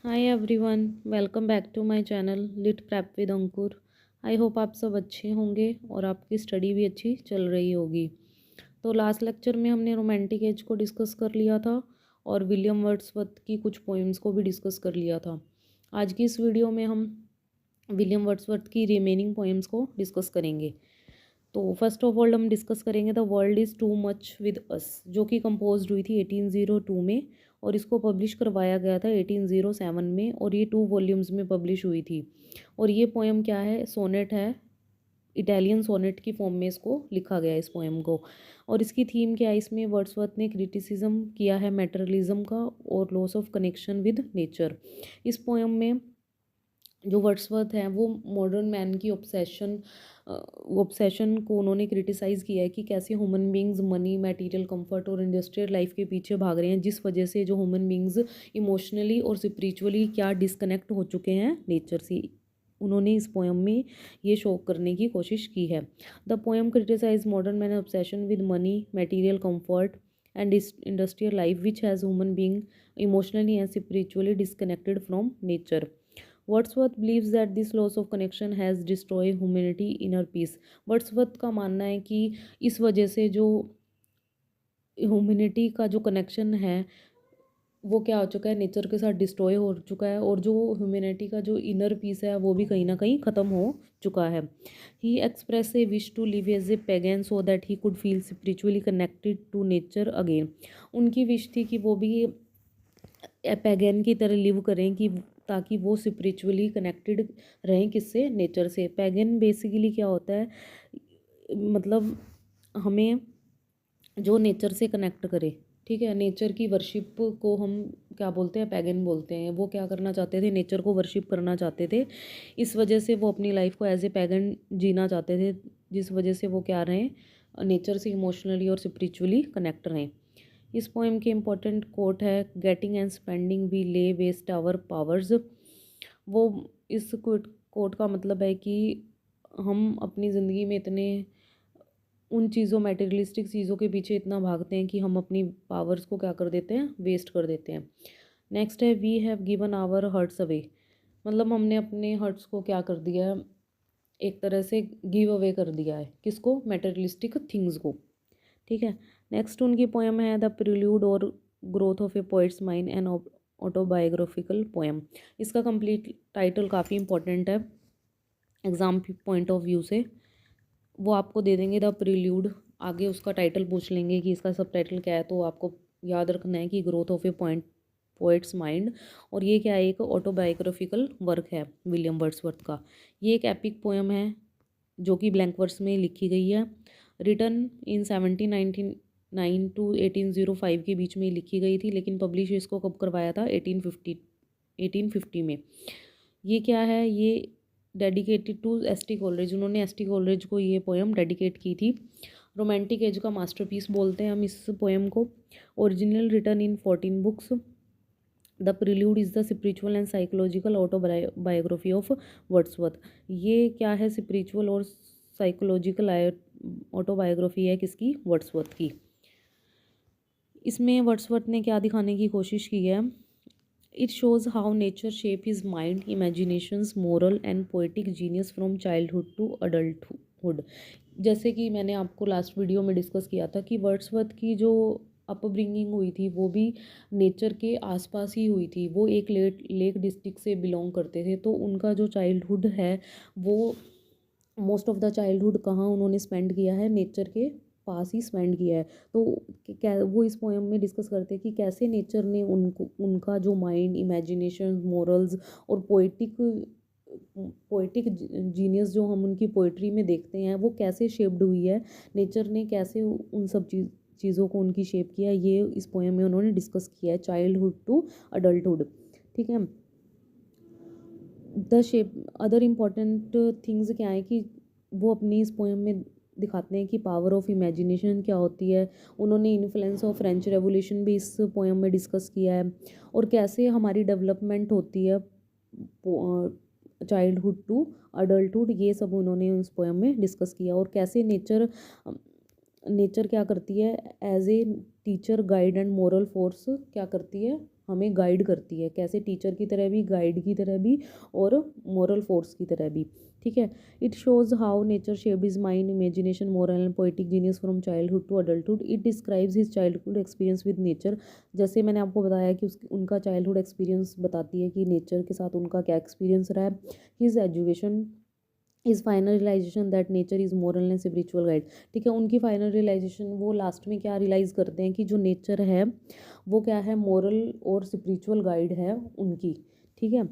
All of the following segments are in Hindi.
Hi everyone, welcome back to my channel lit prep with Ankur. I hope आप सब अच्छे होंगे और आपकी स्टडी भी अच्छी चल रही होगी। तो लास्ट लेक्चर में हमने रोमांटिक एज को डिस्कस कर लिया था और विलियम वर्ड्सवर्थ की कुछ पोइम्स को भी डिस्कस कर लिया था। आज की इस वीडियो में हम विलियम वर्ड्सवर्थ की रिमेनिंग पोइम्स को डिस्कस करेंगे। तो फर्स्ट ऑफ ऑल हम डिस्कस करेंगे the world is too much with us, जो कि कंपोज हुई थी 1802 में और इसको पब्लिश करवाया गया था 1807 में और ये 2 वॉल्यूम्स में पब्लिश हुई थी। और ये पोएम क्या है, सोनेट है, इटालियन सोनेट की फॉर्म में इसको लिखा गया है इस पोएम को। और इसकी थीम क्या है, इसमें वर्ड्सवर्थ ने क्रिटिसिज्म किया है मेटेरियलिज्म का और loss of connection with nature. इस पोएम में जो वर्ड्सवर्थ हैं वो मॉडर्न मैन की ऑब्सेशन को उन्होंने क्रिटिसाइज़ किया है कि कैसे human beings money, material comfort और इंडस्ट्रियल लाइफ के पीछे भाग रहे हैं, जिस वजह से जो ह्यूमन बींग्स इमोशनली और स्पिरिचुअली क्या डिस्कनेक्ट हो चुके हैं नेचर से। उन्होंने इस पोएम में ये शो करने की कोशिश की है। The poem criticise modern man obsession with money, material comfort and industrial life which has human being emotionally and spiritually disconnected from nature. Wordsworth believes that this loss of connection has destroy humanity inner peace. Wordsworth का मानना है कि इस वजह से जो ह्यूमैनिटी का जो कनेक्शन है वो क्या हो चुका है, नेचर के साथ डिस्ट्रॉय हो चुका है और जो ह्यूमैनिटी का जो इनर पीस है वो भी कहीं ना कहीं ख़त्म हो चुका है। He express a wish to live as a pagan so that he could feel spiritually connected to nature again. उनकी विश थी कि वो भी पैगन की तरह लिव करें कि ताकि वो स्पिरिचुअली कनेक्टेड रहें, किससे, नेचर से। पैगन बेसिकली क्या होता है, मतलब हमें जो नेचर से कनेक्ट करे, ठीक है। नेचर की वर्शिप को हम क्या बोलते हैं, पैगन बोलते हैं। वो क्या करना चाहते थे, नेचर को वर्शिप करना चाहते थे। इस वजह से वो अपनी लाइफ को एज ए पैगन जीना चाहते थे, जिस वजह से वो क्या रहें, नेचर से इमोशनली और स्पिरिचुअली कनेक्ट रहें। इस पोएम के इम्पोर्टेंट कोट है, गेटिंग एंड स्पेंडिंग वी ले वेस्ट आवर पावर्स। वो इस कोट का मतलब है कि हम अपनी ज़िंदगी में इतने उन चीज़ों, मटेरियलिस्टिक चीज़ों के पीछे इतना भागते हैं कि हम अपनी पावर्स को क्या कर देते हैं, वेस्ट कर देते हैं। नेक्स्ट है, we have given our hearts away. मतलब हमने अपने हर्ट्स को क्या कर दिया है, एक तरह से गिव अवे कर दिया है, किसको, मटेरियलिस्टिक थिंग्स को, ठीक है। नेक्स्ट उनकी पोएम है द प्रिल्यूड और growth of A poets mind and autobiographical poem. इसका कंप्लीट टाइटल काफ़ी इंपॉर्टेंट है एग्ज़ाम पॉइंट ऑफ व्यू से। वो आपको दे देंगे द प्रिल्यूड, आगे उसका टाइटल पूछ लेंगे कि इसका सब टाइटल क्या है, तो आपको याद रखना है कि growth of A poets mind. और ये क्या है, एक ऑटोबायोग्राफिकल वर्क है विलियम वर्ड्सवर्थ का। ये एक एपिक पोएम है जो कि ब्लैंक वर्स में लिखी गई है। रिटन इन 1799 टू 1805 के बीच में लिखी गई थी, लेकिन पब्लिश इसको कब करवाया था, 1850 में। ये क्या है, ये dedicated to S T college, उन्होंने एस टी कॉलेज को ये पोएम डेडिकेट की थी। रोमांटिक एज का मास्टरपीस बोलते हैं हम इस पोएम को। Original written in 14 books. The prelude is the spiritual and psychological autobiography of Wordsworth. ये क्या है, स्पिरिचुअल और साइकोलॉजिकल ऑटोबायोग्राफी है किसकी, वर्ड्सवर्थ की। इसमें वर्ड्सवर्थ ने क्या दिखाने की कोशिश की है, it shows how nature shape his mind, imaginations, moral and poetic genius from childhood to adulthood. जैसे कि मैंने आपको लास्ट वीडियो में डिस्कस किया था कि वर्ड्सवर्थ की जो अपब्रिंगिंग हुई थी वो भी नेचर के आसपास ही हुई थी। वो एक लेक डिस्ट्रिक्ट से बिलोंग करते थे, तो उनका जो चाइल्डहुड है वो मोस्ट ऑफ द चाइल्डहुड कहाँ उन्होंने स्पेंड किया है, नेचर के पास ही स्पेंड किया है। तो क्या वो इस पोएम में डिस्कस करते हैं कि कैसे नेचर ने उनको, उनका जो माइंड, इमेजिनेशन, मोरल्स और पोइटिक जीनियस जो हम उनकी पोइट्री में देखते हैं वो कैसे शेप्ड हुई है, नेचर ने कैसे उन सब चीज़ों को उनकी शेप किया, ये इस पोएम में उन्होंने डिस्कस किया है, चाइल्डहुड टू अडल्टहुड, ठीक है। The shape, other important things क्या है कि वो अपनी इस पोएम में दिखाते हैं कि पावर ऑफ इमेजिनेशन क्या होती है। उन्होंने इन्फ्लुएंस ऑफ फ्रेंच रेवोल्यूशन भी इस पोएम में डिस्कस किया है और कैसे हमारी डेवलपमेंट होती है चाइल्डहुड टू अडल्टहुड, ये सब उन्होंने उस पोएम में डिस्कस किया। और कैसे नेचर क्या करती है, as a teacher, guide and moral force क्या करती है, हमें गाइड करती है, कैसे टीचर की तरह भी, गाइड की तरह भी, और मॉरल फोर्स की तरह भी। ठीक है। It shows how nature shaped his mind, imagination, moral and poetic genius from childhood to adulthood. It describes his childhood experience with nature. जैसे मैंने आपको बताया कि उनका चाइल्डहुड एक्सपीरियंस बताती है कि नेचर के साथ उनका क्या एक्सपीरियंस रहा है। His education is final realisation that nature is moral and spiritual guide. ठीक है, उनकी फाइनल रियलाइजेशन, वो लास्ट में क्या रियलाइज़ करते हैं कि जो नेचर है वो क्या है, मोरल और स्पिरिचुअल गाइड है उनकी। ठीक है।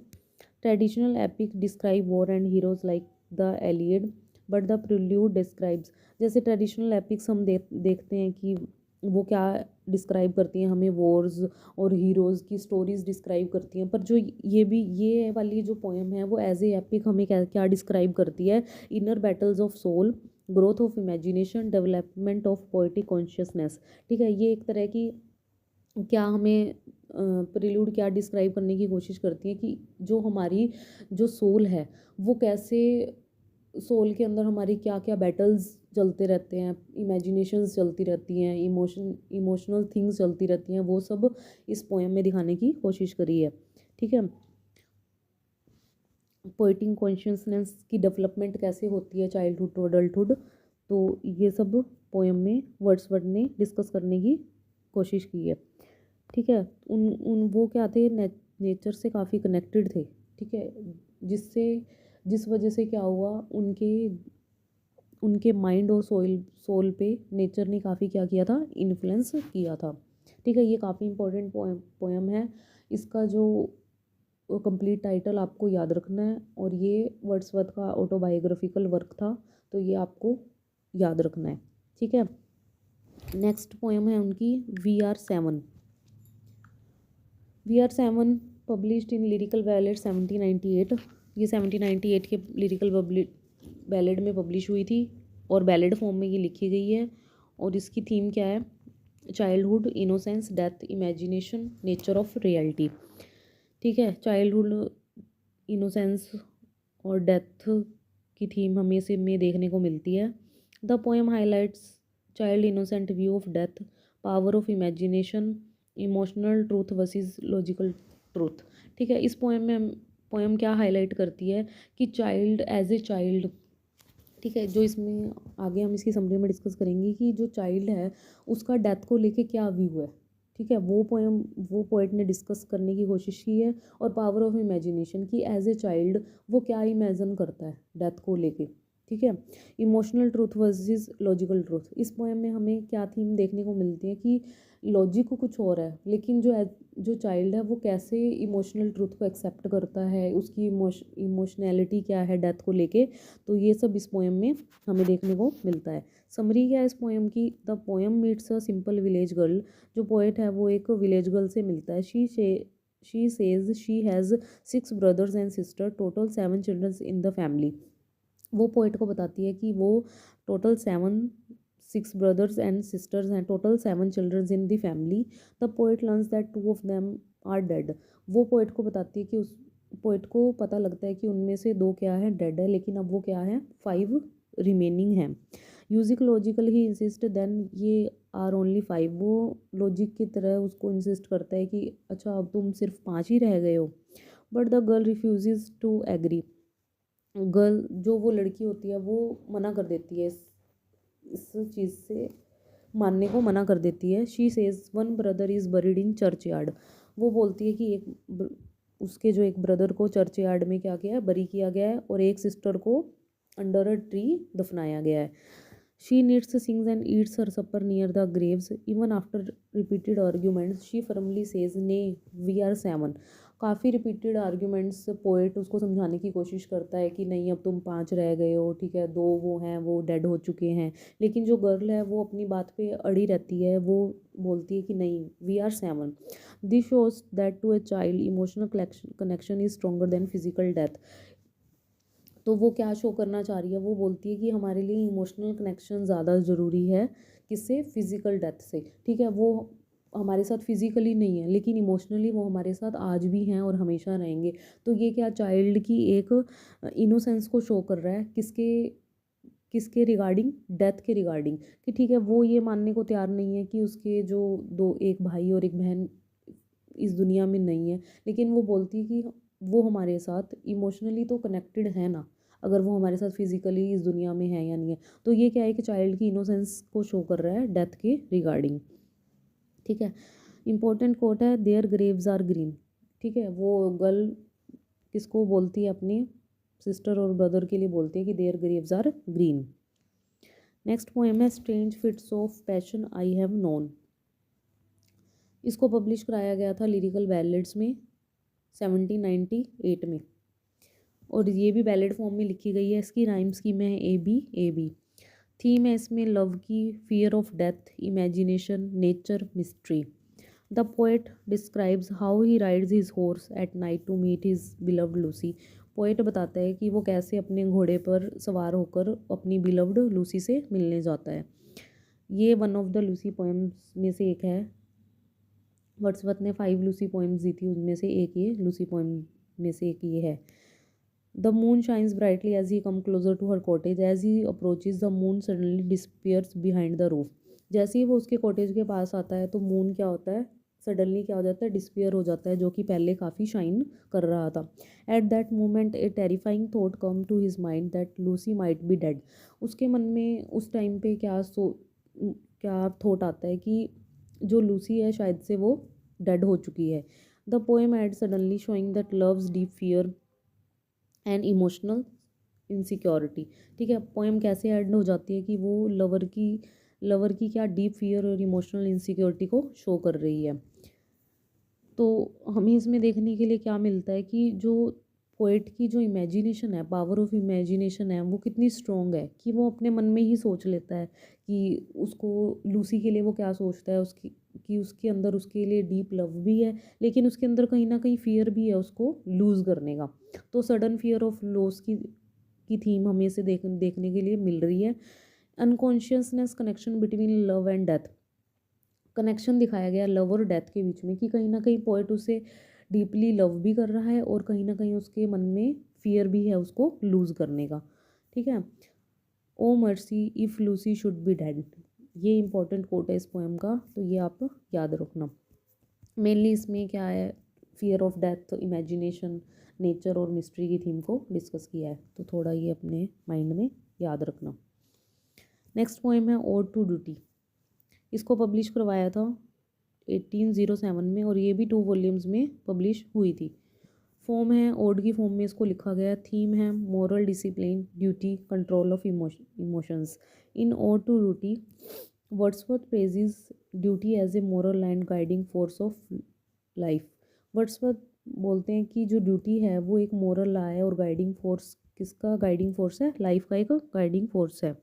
Traditional epic describe war and heroes like the Iliad, but the prelude describes. जैसे ट्रेडिशनल एपिक्स हम देखते हैं कि वो क्या डिस्क्राइब करती हैं, हमें वॉर्स और हीरोज़ की स्टोरीज डिस्क्राइब करती हैं। पर जो ये वाली जो पोएम है वो एज ए एपिक हमें क्या क्या डिस्क्राइब करती है, inner battles of soul, growth of imagination, development of poetic consciousness. ठीक है, ये एक तरह की क्या हमें प्रिल्यूड क्या डिस्क्राइब करने की कोशिश करती है कि जो हमारी जो सोल है वो कैसे, सोल के अंदर हमारी क्या क्या बैटल्स चलते रहते हैं, इमेजिनेशंस चलती रहती हैं, इमोशनल थिंग्स चलती रहती हैं, वो सब इस पोएम में दिखाने की कोशिश करी है। ठीक है। पोएटिक कॉन्शियसनेस की डेवलपमेंट कैसे होती है चाइल्डहुड टू अडल्टहुड, तो ये सब पोएम में वर्ड्सवर्थ ने डिस्कस करने की कोशिश की है। ठीक है। उन उन वो क्या थे, नेचर से काफ़ी कनेक्टेड थे। ठीक है। जिससे जिस वजह से क्या हुआ, उनके उनके माइंड और सोल पे नेचर ने काफ़ी क्या किया था, इन्फ्लुएंस किया था। ठीक है, ये काफ़ी इंपॉर्टेंट पोएम है। इसका जो कंप्लीट टाइटल आपको याद रखना है, और ये वर्ड्सवर्थ का ऑटोबायोग्राफिकल वर्क था, तो ये आपको याद रखना है। ठीक है। नेक्स्ट पोएम है उनकी we are seven. We are seven published in lyrical ballad 1798। ये 1798 के लिरिकल बैलेड में पब्लिश हुई थी और बैलेड फॉर्म में ये लिखी गई है। और इसकी थीम क्या है, childhood, innocence, death, imagination, nature of reality. ठीक है, चाइल्डहुड, इनोसेंस और डेथ की थीम हमें इसे में देखने को मिलती है। The poem highlights child innocent view of death, power of imagination, emotional truth versus logical truth. ठीक है, इस पोएम क्या हाईलाइट करती है कि चाइल्ड एज ए चाइल्ड, ठीक है, जो इसमें आगे हम इसकी समरी में डिस्कस करेंगे कि जो चाइल्ड है उसका डेथ को लेके क्या व्यू है। ठीक है, वो पोएट ने डिस्कस करने की कोशिश की है। और पावर ऑफ इमेजिनेशन कि एज ए चाइल्ड वो क्या इमेजिन करता है डेथ को लेके। ठीक है। Emotional truth versus logical truth, इस पोएम में हमें क्या थीम देखने को मिलती है कि लॉजिक को कुछ और है, लेकिन जो चाइल्ड है वो कैसे इमोशनल ट्रूथ को एक्सेप्ट करता है, उसकी इमोशनैलिटी क्या है डेथ को लेके, तो ये सब इस पोएम में हमें देखने को मिलता है। समरी क्या है इस पोएम की, the poem meets a simple village girl. जो पोएट है वो एक विलेज गर्ल से मिलता है। She says she has 6 brothers and sister, total 7 childrens in the family. वो पोएट को बताती है कि वो टोटल 6 ब्रदर्स एंड सिस्टर्स हैं, total 7 childrens in the family. The poet learns that 2 of them are dead. वो पोएट को बताती है कि उस पोएट को पता लगता है कि उनमें से 2 क्या है, डेड है, लेकिन अब वो क्या है, 5 रिमेनिंग हैं। यूजिक लॉजिकल ही इंसिस्ट देन ये आर ओनली 5। वो लॉजिक की तरह उसको इंसिस्ट करता है कि अच्छा अब तुम सिर्फ 5 ही रह गए हो। But the girl refuse to agree. Girl, जो वो लड़की होती है वो मना कर देती है, इस चीज़ से मानने को मना कर देती है। She says 1 brother is buried in church yard. वो बोलती है कि उसके जो एक ब्रदर को चर्च यार्ड में क्या किया है, बरी किया गया है, और एक सिस्टर को अंडर अ ट्री दफनाया गया है। She needs sings and eats her supper near the graves even after repeated arguments she firmly says nay we are 7। काफ़ी रिपीटेड आर्ग्यूमेंट्स पोएट उसको समझाने की कोशिश करता है कि नहीं अब तुम 5 रह गए हो, ठीक है, 2 वो हैं वो डेड हो चुके हैं। लेकिन जो गर्ल है वो अपनी बात पे अड़ी रहती है, वो बोलती है कि नहीं we are 7। This shows that to a child emotional connection is stronger than physical death. तो वो क्या शो करना चाह रही है, वो बोलती है कि हमारे लिए इमोशनल कनेक्शन ज़्यादा ज़रूरी है किससे, फिज़िकल डेथ से। ठीक है, वो हमारे साथ फिज़िकली नहीं है लेकिन इमोशनली वो हमारे साथ आज भी हैं और हमेशा रहेंगे। तो ये क्या चाइल्ड की एक इनोसेंस को शो कर रहा है, किसके किसके रिगार्डिंग, डेथ के रिगार्डिंग, कि ठीक है वो ये मानने को तैयार नहीं है कि उसके जो एक भाई और एक बहन इस दुनिया में नहीं है, लेकिन वो बोलती है कि वो हमारे साथ इमोशनली तो कनेक्टेड है ना, अगर वो हमारे साथ फिजिकली इस दुनिया में है या नहीं है। तो ये क्या है कि चाइल्ड की इनोसेंस को शो कर रहा है डेथ के रिगार्डिंग। ठीक है, इंपॉर्टेंट कोट है, देयर ग्रेव्स आर ग्रीन। ठीक है, वो गर्ल किसको बोलती है, अपनी सिस्टर और ब्रदर के लिए बोलती है कि their graves are green. Next poem है strange fits of passion I have known. इसको पब्लिश कराया गया था लिरिकल बैलेड्स में 1798 में, और ये भी बैलेड फॉर्म में लिखी गई है। इसकी राइम स्कीम है ए बी। थीम है इसमें लव की, fear of death, imagination, nature, mystery. The poet describes how he rides his horse at night to meet his beloved Lucy. पोएट बताता है कि वो कैसे अपने घोड़े पर सवार होकर अपनी बिलव्ड लूसी से मिलने जाता है। ये one of the Lucy poems में से एक है। वर्ड्सवर्थ ने 5 लूसी पोएम्स दी थी, उनमें से एक ये लूसी पोएम में से एक ये है। The moon shines brightly as he come closer to her cottage, as he approaches the moon suddenly disappears behind the roof. जैसे ही वो उसके कॉटेज के पास आता है तो मून क्या होता है, सडनली क्या हो जाता है, डिसपियर हो जाता है, जो कि पहले काफ़ी शाइन कर रहा था। At that moment a terrifying thought come to his mind that Lucy might be dead. उसके मन में उस टाइम पे क्या थॉट आता है कि जो लूसी है शायद से वो डेड हो चुकी है। The poem end suddenly showing that love's deep fear and emotional insecurity. ठीक है, पोएम कैसे ऐड हो जाती है कि वो लवर की क्या डीप फियर और इमोशनल इनसिक्योरिटी को शो कर रही है। तो हमें इसमें देखने के लिए क्या मिलता है कि जो पोएट की जो इमेजिनेशन है, पावर ऑफ इमेजिनेशन है, वो कितनी स्ट्रॉन्ग है कि वो अपने मन में ही सोच लेता है कि उसको लूसी के लिए वो क्या सोचता है, उसकी कि उसके अंदर उसके लिए डीप लव भी है, लेकिन उसके अंदर कहीं ना कहीं फियर भी है उसको लूज़ करने का। तो सडन फियर ऑफ लॉस की थीम हमें इसे देखने के लिए मिल रही है। Unconsciousness connection between love and death. Connection दिखाया गया लव और डेथ के बीच में कि कहीं ना कहीं पोएट उसे डीपली लव भी कर रहा है और कहीं ना कहीं उसके मन में फियर भी है उसको लूज़ करने का। ठीक है, O mercy if Lucy should be dead, ये इंपॉर्टेंट कोट है इस पोएम का, तो ये आप याद रखना। मेनली इसमें क्या है, fear of death, imagination, nature और मिस्ट्री की थीम को डिस्कस किया है, तो थोड़ा ये अपने माइंड में याद रखना। नेक्स्ट पोएम है ओड टू ड्यूटी। इसको पब्लिश करवाया था 1807 में, और ये भी 2 वॉल्यूम्स में पब्लिश हुई थी। फॉर्म है ओड की फॉर्म में इसको लिखा गया। थीम है moral discipline, duty, control of emotions. In ode to duty Wordsworth praises duty as a moral and guiding force of life. Wordsworth बोलते हैं कि जो ड्यूटी है वो एक मोरल लॉ है, और गाइडिंग फोर्स किसका गाइडिंग फोर्स है, लाइफ का एक गाइडिंग फोर्स है।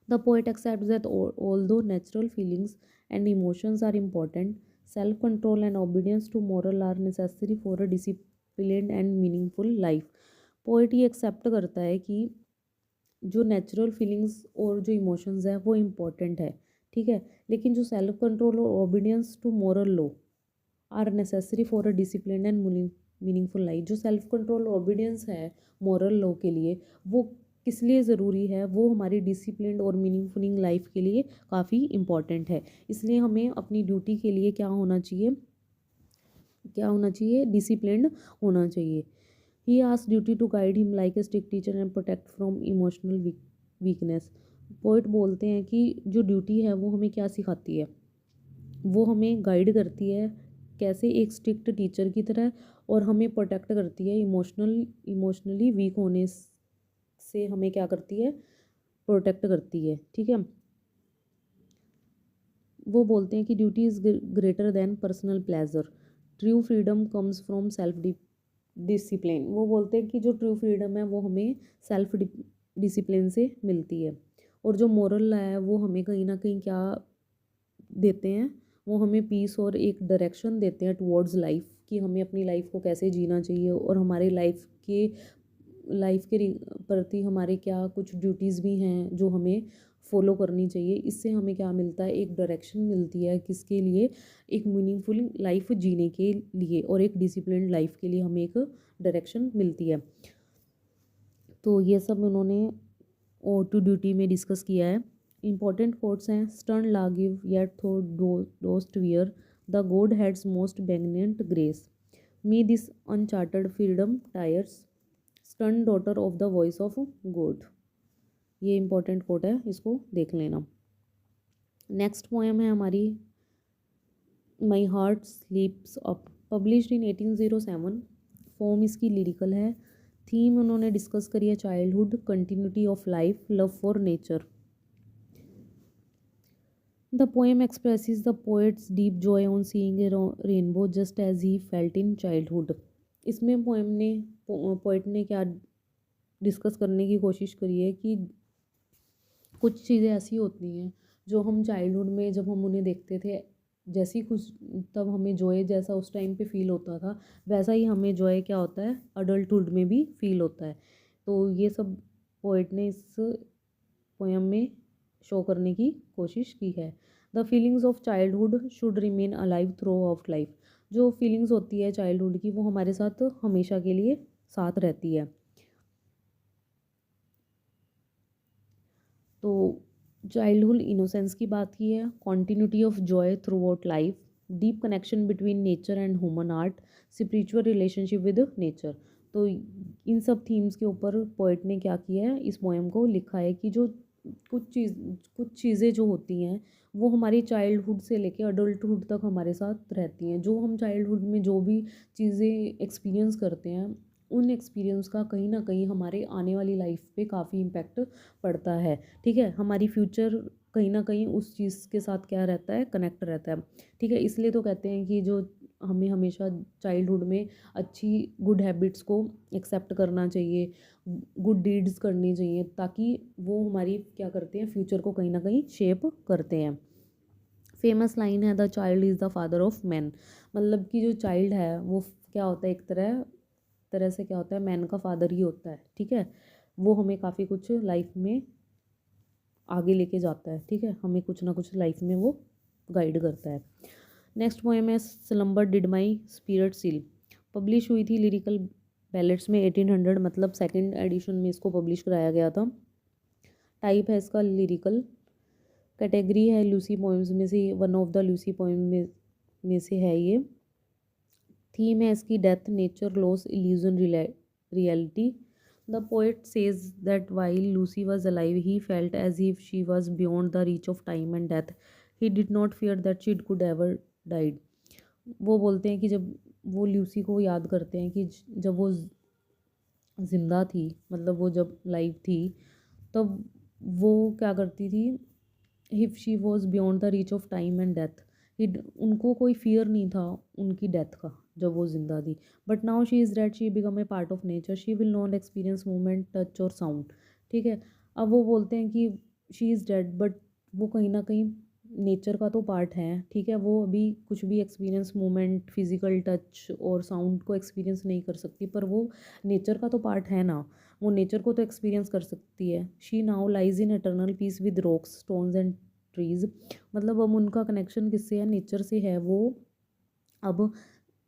The poet accepts that although natural feelings and emotions are important, self-control and obedience to moral are necessary for a disciplined and meaningful life. Poet ये एक्सेप्ट करता है कि जो नेचुरल फीलिंग्स और जो इमोशंस है वो इम्पॉर्टेंट है, ठीक है, लेकिन जो सेल्फ कंट्रोल और obedience to moral law are necessary for a discipline and meaningful life. जो सेल्फ कंट्रोल और ओबीडियंस है मोरल लॉ के लिए, वो किस लिए ज़रूरी है, वो हमारी डिसिप्लिन और मीनिंगफुल लाइफ के लिए काफ़ी इम्पॉर्टेंट है। इसलिए हमें अपनी ड्यूटी के लिए क्या होना चाहिए, डिसिप्लिन होना चाहिए। He ask duty to guide him like a strict teacher and protect from emotional weakness. Poet बोलते हैं कि जो ड्यूटी है वो हमें क्या सिखाती है, वो हमें गाइड करती है कैसे, एक स्ट्रिक्ट टीचर की तरह, और हमें प्रोटेक्ट करती है इमोशनली वीक होने से, हमें क्या करती है, प्रोटेक्ट करती है। ठीक है, वो बोलते हैं कि duty is greater than personal pleasure, true freedom comes from self discipline. वो बोलते हैं कि जो ट्रू फ्रीडम है वो हमें सेल्फ डिसिप्लिन से मिलती है, और जो मोरल लॉ है वो हमें कहीं ना कहीं क्या देते हैं, वो हमें पीस और एक डायरेक्शन देते हैं टुवर्ड्स लाइफ, कि हमें अपनी लाइफ को कैसे जीना चाहिए, और हमारे लाइफ के प्रति हमारे क्या कुछ ड्यूटीज़ भी हैं जो हमें फॉलो करनी चाहिए। इससे हमें क्या मिलता है, एक डायरेक्शन मिलती है, किसके लिए, एक मीनिंगफुल लाइफ जीने के लिए, और एक डिसिप्लिन्ड लाइफ के लिए हमें एक डायरेक्शन मिलती है। तो ये सब उन्होंने ओ टू ड्यूटी में डिस्कस किया है। इंपॉर्टेंट कोट्स हैं, stern lawgiver yet thou dost wear the Godhead's most benignant grace, me this unchartered freedom tires, stern daughter of the voice of God. ये इंपॉर्टेंट कोट है, इसको देख लेना। नेक्स्ट पोएम है हमारी my heart leaps up, published in 1807। Form इसकी लिरिकल है। थीम उन्होंने डिस्कस करी है childhood, continuity of life, love for nature. The poem expresses the poet's deep joy on seeing a rainbow just as he felt in childhood. इसमें पोएट ने क्या डिस्कस करने की कोशिश करी है कि कुछ चीज़ें ऐसी होती हैं जो हम चाइल्डहुड में जब हम उन्हें देखते थे, जैसी खुश तब हमें जॉय जैसा उस टाइम पे फील होता था, वैसा ही हमें जॉय क्या होता है अडल्टहुड में भी फील होता है। तो ये सब पोएट ने इस पोएम में शो करने की कोशिश की है। The feelings of childhood should remain alive through of life. जो फीलिंग्स होती है चाइल्डहुड की वो हमारे साथ हमेशा के लिए साथ रहती है। तो चाइल्डहुड इनोसेंस की बात की है, continuity of Joy through out life, deep connection between nature and human art, spiritual relationship with nature. तो इन सब थीम्स के ऊपर पोएट ने क्या किया है, इस पोएम को लिखा है कि जो कुछ चीज़ें जो होती हैं वो हमारी चाइल्डहुड से लेके अडल्टहुड तक हमारे साथ रहती हैं। जो हम चाइल्डहुड में जो भी चीज़ें एक्सपीरियंस करते हैं उन एक्सपीरियंस का कहीं ना कहीं हमारे आने वाली लाइफ पे काफ़ी इम्पेक्ट पड़ता है। ठीक है, हमारी फ्यूचर कहीं ना कहीं उस चीज़ के साथ क्या रहता है, कनेक्ट रहता है। ठीक है, इसलिए तो कहते हैं कि जो हमें हमेशा चाइल्डहुड में अच्छी गुड हैबिट्स को एक्सेप्ट करना चाहिए, गुड डीड्स करनी चाहिए, ताकि वो हमारी क्या करते हैं फ्यूचर को कहीं ना कहीं शेप करते हैं। फेमस लाइन है the child is the father of man. मतलब कि जो चाइल्ड है वो क्या होता है, एक तरह से क्या होता है, मैन का फादर ही होता है। ठीक है, वो हमें काफ़ी कुछ लाइफ में आगे लेके जाता है। ठीक है, हमें कुछ ना कुछ लाइफ में वो गाइड करता है। नेक्स्ट पोएम है slumber did my spirit seal, publish हुई थी लिरिकल बैलेट्स में 1800, मतलब सेकंड एडिशन में इसको पब्लिश कराया गया था। टाइप है इसका लिरिकल, कैटेगरी है लूसी पोएम्स में से one of the Lucy poem में से है ये। थीम है इसकी death, nature, loss, illusion, reality. The poet says that while Lucy was alive he felt as if she was beyond the reach of time and death, he did not fear that she could ever died. वो बोलते हैं कि जब वो लूसी को याद करते हैं कि जब वो जिंदा थी, मतलब वो जब लाइव थी, तब वो क्या करती थी, if she was beyond the reach of time and death, उनको कोई फियर नहीं था उनकी डेथ का जब वो जिंदा थी। But now she is dead, she become a part of nature, she will not experience movement, touch और साउंड। ठीक है, अब वो बोलते हैं कि शी इज़ डेड, बट वो कहीं ना कहीं नेचर का तो पार्ट है। ठीक है, वो अभी कुछ भी एक्सपीरियंस मूवमेंट, फिजिकल टच और साउंड को एक्सपीरियंस नहीं कर सकती, पर वो नेचर का तो पार्ट है ना, वो नेचर को तो एक्सपीरियंस कर सकती है। She now lies in eternal peace with rocks, stones and trees. मतलब अब उनका कनेक्शन किससे है, नेचर से है। वो अब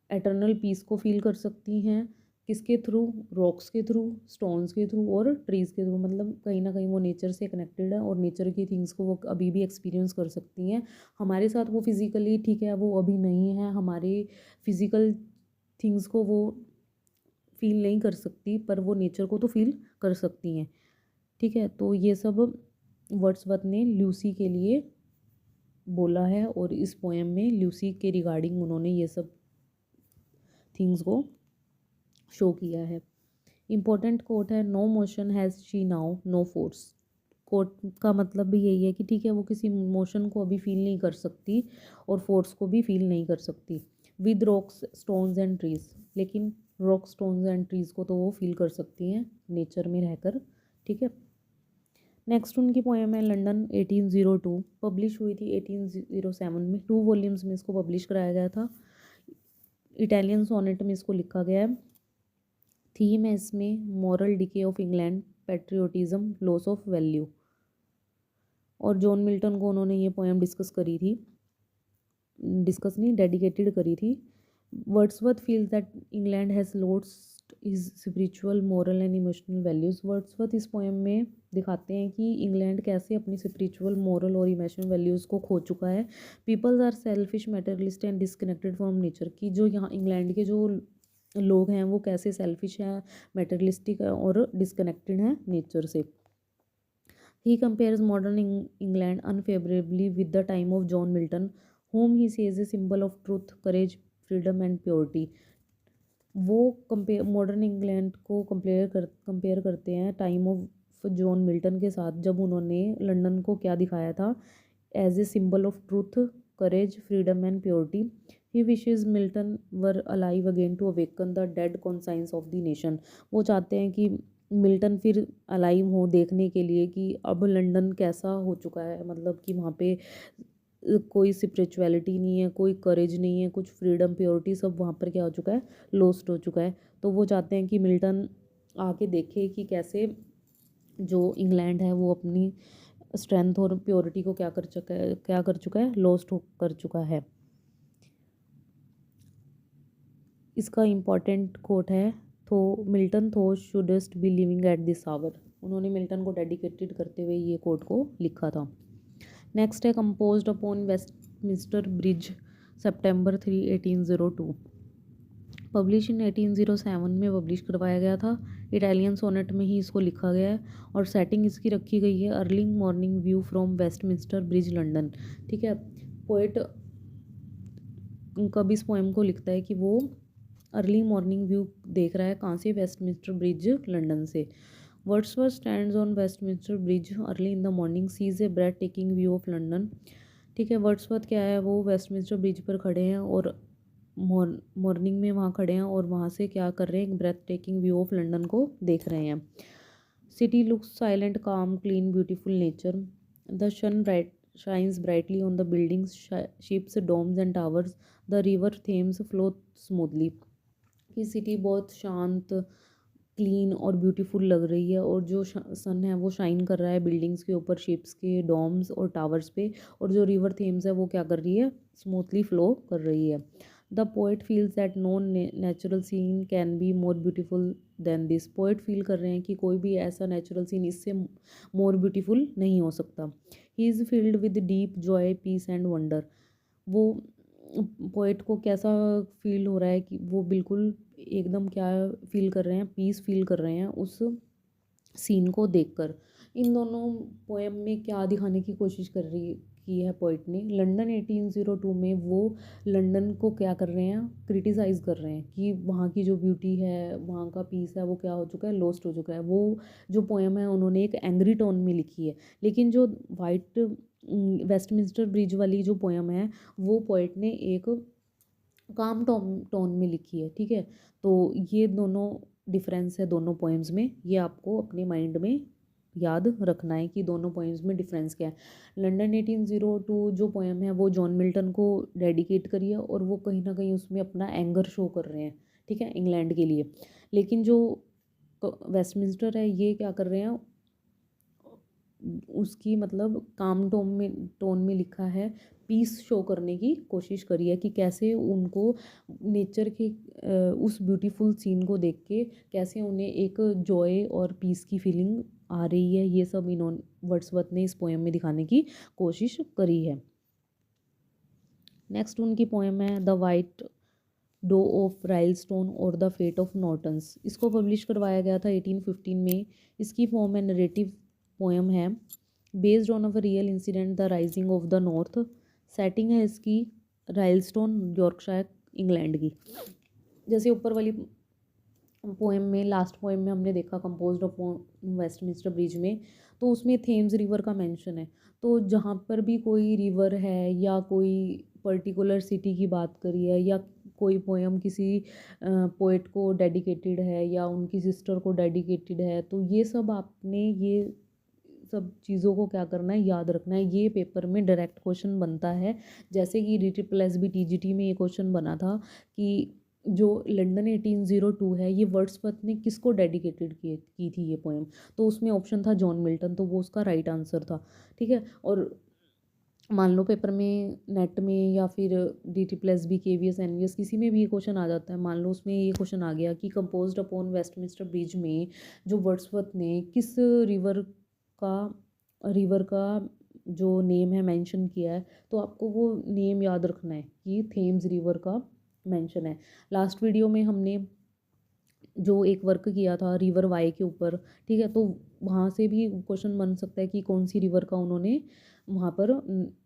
एटर्नल पीस को फील कर सकती हैं, किसके थ्रू, रॉक्स के थ्रू, स्टोन्स के थ्रू और ट्रीज़ के थ्रू। मतलब कहीं ना कहीं वो नेचर से कनेक्टेड है और नेचर की थिंग्स को वो अभी भी एक्सपीरियंस कर सकती हैं। हमारे साथ वो फिज़िकली, ठीक है, वो अभी नहीं है, हमारे फिज़िकल थिंग्स को वो फील नहीं कर सकती, पर वो नेचर को तो फील कर सकती हैं। ठीक है, तो ये सब वर्ड्सवर्थ ने लूसी के लिए बोला है और इस पोएम में लूसी के रिगार्डिंग उन्होंने ये सब थिंग्स को शो किया है। इम्पोर्टेंट कोट है, no motion has she now no force. Quote का मतलब भी यही है कि ठीक है, वो किसी मोशन को अभी फील नहीं कर सकती और फोर्स को भी फील नहीं कर सकती। With rocks, stones and trees, लेकिन रॉक, स्टोन्स एंड ट्रीज़ को तो वो फील कर सकती हैं नेचर में रहकर। ठीक है, नेक्स्ट उनकी पोएम है लंदन 1802, पब्लिश हुई थी 1807 में। 2 वॉल्यूम्स में इसको पब्लिश कराया गया था। इटालियन सोनेट में इसको लिखा गया है। थीम है इसमें moral decay of England, patriotism, loss of value. और जॉन मिल्टन को उन्होंने ये पोएम डिस्कस नहीं, डेडिकेटेड करी थी। Wordsworth feels that England has lost his spiritual moral and emotional values. Wordsworth इस पोएम में दिखाते हैं कि इंग्लैंड कैसे अपनी स्पिरिचुअल मोरल और इमोशनल वैल्यूज़ को खो चुका है। Peoples are selfish materialist and disconnected from nature, की जो यहाँ इंग्लैंड के जो लोग हैं वो कैसे सेल्फिश हैं, मटेरियलिस्टिक है और डिस्कनेक्टेड हैं नेचर से। He compares modern England unfavorably with the time of John Milton, whom he says a symbol of truth, courage, freedom and purity. वो कंपेयर मॉडर्न इंग्लैंड को कंपेयर करते हैं टाइम ऑफ जॉन मिल्टन के साथ, जब उन्होंने लंदन को क्या दिखाया था, as a symbol of truth, courage, freedom and purity. He wishes Milton were alive again to awaken the dead conscience of the nation. वो चाहते हैं कि मिल्टन फिर अलाइव हो देखने के लिए कि अब लंदन कैसा हो चुका है, मतलब कि वहाँ पे कोई स्पिरिचुअलिटी नहीं है, कोई करेज नहीं है, कुछ फ्रीडम प्योरिटी सब वहाँ पर क्या हो चुका है, लॉस्ट हो चुका है। तो वो चाहते हैं कि मिल्टन आके देखे कि कैसे जो इंग्लैंड है वो अपनी स्ट्रेंथ और प्योरिटी को क्या कर चुका है, लॉस्ट कर चुका है। इसका इम्पॉर्टेंट कोट है, तो Milton thou shouldst be living at this hour. उन्होंने मिल्टन को डेडिकेटेड करते हुए ये कोट को लिखा था। नेक्स्ट है कंपोज्ड अपॉन वेस्टमिंस्टर ब्रिज सितंबर 3, 1802। पब्लिश इन 1807 में पब्लिश करवाया गया था। इटालियन सोनेट में ही इसको लिखा गया है और सेटिंग इसकी रखी गई है early morning view from Westminster bridge London. ठीक है, पोइट कब इस पोएम को लिखता है कि वो अर्ली मॉर्निंग व्यू देख रहा है, कहाँ से, वेस्टमिंस्टर ब्रिज लंदन से। Wordsworth stands on Westminster bridge early in the morning, sees a breath taking view of London. ठीक है, वर्ड्सवर्थ क्या है, वो वेस्टमिंस्टर ब्रिज पर खड़े हैं और मॉर्निंग में वहाँ खड़े हैं और वहाँ से क्या कर रहे हैं, breath taking view of London को देख रहे हैं। City looks silent, calm, clean, beautiful nature. The sun bright shines brightly on the buildings, ships, domes and towers. The river Thames flow smoothly. कि सिटी बहुत शांत, क्लीन और ब्यूटीफुल लग रही है और जो सन है वो शाइन कर रहा है बिल्डिंग्स के ऊपर, शिप्स के, डोम्स और टावर्स पे, और जो रिवर थेम्स है वो क्या कर रही है, स्मूथली फ्लो कर रही है। The poet feels that no natural scene can be more beautiful than this. Poet feel कर रहे हैं कि कोई भी ऐसा नेचुरल सीन इससे मोर ब्यूटीफुल नहीं हो सकता। He is filled with deep joy, peace and wonder. वो पोइट को कैसा फील हो रहा है कि वो बिल्कुल एकदम क्या फील कर रहे हैं, पीस फील कर रहे हैं उस सीन को देखकर। इन दोनों पोएम में क्या दिखाने की कोशिश की है पोइट ने, लंदन 1802 में वो लंदन को क्या कर रहे हैं, क्रिटिसाइज़ कर रहे हैं कि वहाँ की जो ब्यूटी है, वहाँ का पीस है, वो क्या हो चुका है, लॉस्ट हो चुका है। वो जो पोएम है उन्होंने एक एंग्री टोन में लिखी है, लेकिन जो वेस्टमिंस्टर ब्रिज वाली जो पोएम है वो पोइट ने एक काम टोन में लिखी है। ठीक है, तो ये दोनों डिफरेंस है दोनों पोएम्स में, ये आपको अपने माइंड में याद रखना है कि दोनों पोएम्स में डिफरेंस क्या है। लंदन 1802 जो पोएम है वो जॉन मिल्टन को डेडिकेट करी है और वो कहीं ना कहीं उसमें अपना एंगर शो कर रहे हैं, ठीक है, इंग्लैंड के लिए। लेकिन जो वेस्टमिंस्टर है ये क्या कर रहे हैं, उसकी मतलब काम टोन में लिखा है, पीस शो करने की कोशिश करी है कि कैसे उनको नेचर के उस ब्यूटीफुल सीन को देख के कैसे उन्हें एक जॉय और पीस की फीलिंग आ रही है। ये सब इन्होंने वर्ड्सवर्थ ने इस पोएम में दिखाने की कोशिश करी है। नेक्स्ट उनकी पोएम है द वाइट डो ऑफ राइलस्टोन और द फेट ऑफ नॉर्टन्स। इसको पब्लिश करवाया गया था 1815 में। इसकी फॉर्म है नरेटिव पोएम है, based on a real incident the rising of the north. Setting है इसकी राइलस्टोन, यॉर्कशायर, इंग्लैंड की। जैसे ऊपर वाली पोएम में, लास्ट पोएम में हमने देखा कंपोज्ड ऑफ वेस्टमिंस्टर ब्रिज में, तो उसमें थेम्स रिवर का मेंशन है। तो जहाँ पर भी कोई रिवर है या कोई पर्टिकुलर सिटी की बात करी है या कोई पोएम किसी पोएट को डेडिकेटेड है या उनकी सिस्टर को डेडिकेटेड है, तो ये सब आपने ये सब चीज़ों को क्या करना है, याद रखना है। ये पेपर में डायरेक्ट क्वेश्चन बनता है, जैसे कि RSSB TGT में ये क्वेश्चन बना था कि जो लंदन 1802 है ये वर्ड्सवर्थ ने किसको डेडिकेटेड की थी ये पोएम, तो उसमें ऑप्शन था जॉन मिल्टन, तो वो उसका राइट आंसर था। ठीक है, और मान लो पेपर में, नेट में, या फिर DT+B KVS NVS किसी में भी ये क्वेश्चन आ जाता है। मान लो उसमें ये क्वेश्चन आ गया कि कंपोज्ड अपॉन वेस्टमिंस्टर ब्रिज में जो वर्ड्सवर्थ ने किस का रिवर का जो नेम है मेंशन किया है, तो आपको वो नेम याद रखना है कि थेम्स रिवर का मेंशन है। लास्ट वीडियो में हमने जो एक वर्क किया था रिवर वाई के ऊपर, ठीक है, तो वहाँ से भी क्वेश्चन बन सकता है कि कौन सी रिवर का उन्होंने वहाँ पर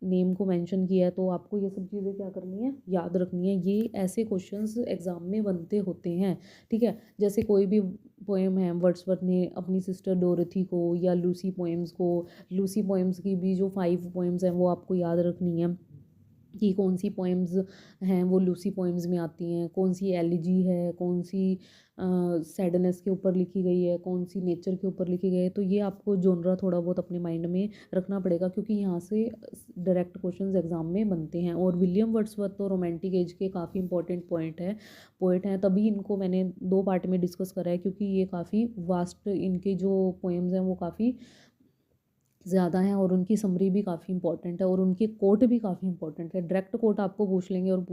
नेम को मेंशन किया है। तो आपको ये सब चीज़ें क्या करनी है, याद रखनी है। ये ऐसे क्वेश्चंस एग्जाम में बनते होते हैं, ठीक है। जैसे कोई भी पोएम है, वर्ड्सवर्थ ने अपनी सिस्टर डोरथी को, या लूसी पोएम्स को, लूसी पोएम्स की भी जो 5 पोएम्स हैं वो आपको याद रखनी है कि कौन सी पोएम्स हैं वो लूसी पोएम्स में आती हैं, कौन सी एलिजी है, कौन सी सैडनेस के ऊपर लिखी गई है, कौन सी नेचर के ऊपर लिखी गई है। तो ये आपको जोनरा थोड़ा बहुत अपने माइंड में रखना पड़ेगा, क्योंकि यहाँ से डायरेक्ट क्वेश्चंस एग्जाम में बनते हैं। और विलियम वर्ड्सवर्थ तो रोमांटिक एज के काफ़ी इंपॉर्टेंट पोएट हैं, तभी इनको मैंने 2 पार्ट में डिस्कस करा है, क्योंकि ये काफ़ी वास्ट, इनके जो पोएम्स हैं वो काफ़ी ज़्यादा हैं, और उनकी समरी भी काफ़ी इंपॉर्टेंट है, और उनके कोट भी काफ़ी इंपॉर्टेंट है। डायरेक्ट कोट आपको पूछ लेंगे और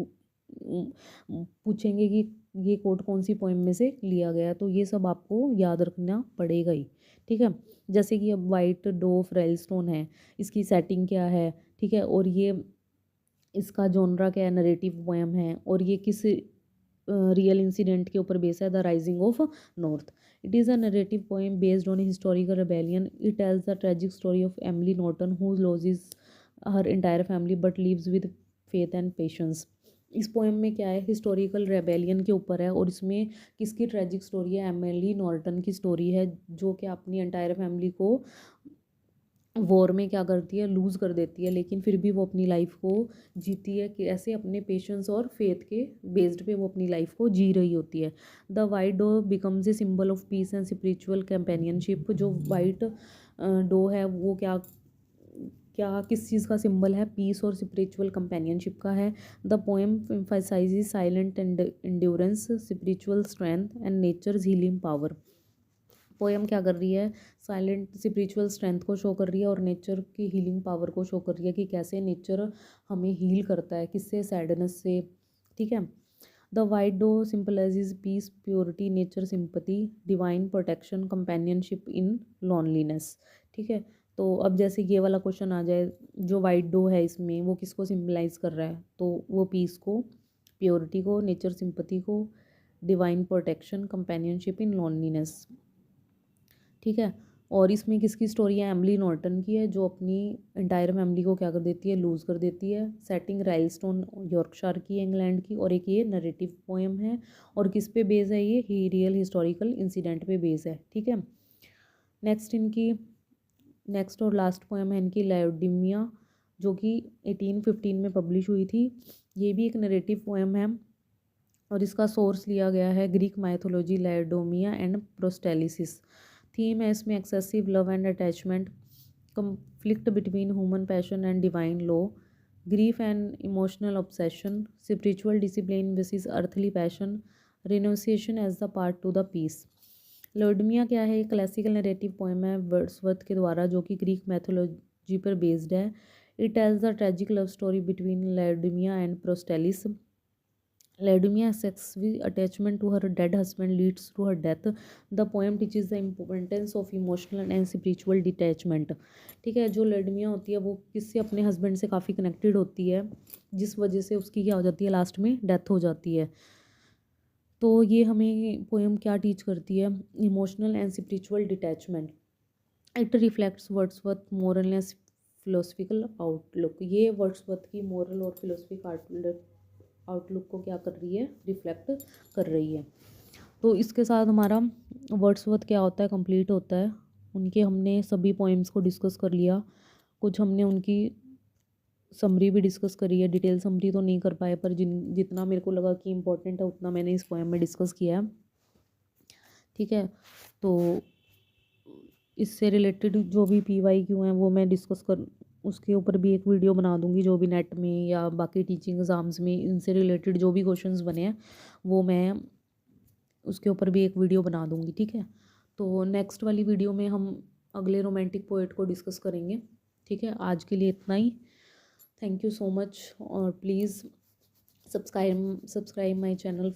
पूछेंगे कि ये कोट कौन सी पोएम में से लिया गया है, तो ये सब आपको याद रखना पड़ेगा ही, ठीक है। जैसे कि अब वाइट डोफ रेलस्टोन है, इसकी सेटिंग क्या है, ठीक है, और ये इसका जॉनरा क्या है, नरेटिव पोएम है, और ये किस रियल इंसिडेंट के ऊपर बेस है, the rising of north. It is a narrative poem based on historical rebellion. It tells the tragic story of Emily Norton who loses her entire family but lives with faith and patience. इस पोएम में क्या है, हिस्टोरिकल रेबेलियन के ऊपर है, और इसमें किसकी ट्रेजिक स्टोरी है, एमिली नॉर्टन की स्टोरी है, जो कि अपनी एंटायर फैमिली को वॉर में क्या करती है, लूज़ कर देती है, लेकिन फिर भी वो अपनी लाइफ को जीती है, कि ऐसे अपने पेशेंस और फेथ के बेस्ड पे वो अपनी लाइफ को जी रही होती है। The white doe becomes a symbol of peace and spiritual companionship. जो वाइट डो है वो क्या क्या किस चीज़ का सिंबल है, पीस और स्पिरिचुअल कंपेनियनशिप का है। The poem emphasizes silent and endurance, spiritual strength and nature's healing power. Poem क्या कर रही है, साइलेंट स्पिरिचुअल स्ट्रेंथ को शो कर रही है, और नेचर की हीलिंग पावर को शो कर रही है कि कैसे नेचर हमें हील करता है, किससे, सैडनेस से, ठीक है। The white doe symbolizes peace, purity, nature sympathy, divine protection, companionship in loneliness, ठीक है। तो अब जैसे ये वाला क्वेश्चन आ जाए, जो वाइट डो है इसमें वो किसको सिंबलाइज कर रहा है, तो वो पीस को, प्योरिटी को, नेचर सिंपथी को, divine protection, companionship in loneliness, ठीक है। और इसमें किसकी स्टोरी है, एमिली नॉर्टन की है, जो अपनी एंटायर फैमिली को क्या कर देती है, लूज़ कर देती है। सेटिंग राइलस्टोन यॉर्कशायर की, इंग्लैंड की, और एक ये नरेटिव पोएम है। और किस पे बेस है, ये रियल हिस्टोरिकल इंसिडेंट पे बेस है, ठीक है। नेक्स्ट और लास्ट पोएम है इनकी लायोडिमिया, जो कि 1815 में पब्लिश हुई थी। ये भी एक नरेटिव पोएम है, और इसका सोर्स लिया गया है Greek mythology, Laodamia and Protesilaus. Theme है इसमें excessive love and attachment, conflict between human passion and divine law, grief and emotional obsession, spiritual discipline versus earthly passion, renunciation as the path to the peace. Laodamia क्या है, एक क्लासिकल नरेटिव पोएम है वर्ड्सवर्थ के द्वारा, जो कि ग्रीक मैथोलॉजी पर बेस्ड है। It tells the tragic love story between Laodamia and Protesilaus. Laodimia's sexual attachment to her dead husband leads to her death. The poem teaches the importance of emotional and spiritual detachment. ठीक है, जो लेडमिया होती है वो किससे, अपने हस्बैंड से काफ़ी कनेक्टेड होती है, जिस वजह से उसकी क्या हो जाती है, लास्ट में डेथ हो जाती है। तो ये हमें पोएम क्या टीच करती है, emotional and spiritual detachment. It reflects Wordsworth moral and philosophical outlook. ये वर्ड्सवर्थ की मोरल और फिलोसफिक आउटलुक को क्या कर रही है, रिफ्लेक्ट कर रही है। तो इसके साथ हमारा वर्ड्सवर्थ क्या होता है, कंप्लीट होता है। उनके हमने सभी पोएम्स को डिस्कस कर लिया, कुछ हमने उनकी समरी भी डिस्कस करी है। डिटेल समरी तो नहीं कर पाए, पर जितना मेरे को लगा कि इम्पोर्टेंट है उतना मैंने इस पोएम में डिस्कस किया है, ठीक है। तो इससे रिलेटेड जो भी PYQ हैं वो मैं डिस्कस कर, उसके ऊपर भी एक वीडियो बना दूंगी, जो भी नेट में या बाकी टीचिंग एग्ज़ाम्स में इनसे रिलेटेड जो भी क्वेश्चंस बने हैं वो मैं उसके ऊपर भी एक वीडियो बना दूंगी, ठीक है। तो नेक्स्ट वाली वीडियो में हम अगले रोमांटिक पोएट को डिस्कस करेंगे, ठीक है। आज के लिए इतना ही। थैंक यू सो मच और प्लीज़ सब्सक्राइब माई चैनल।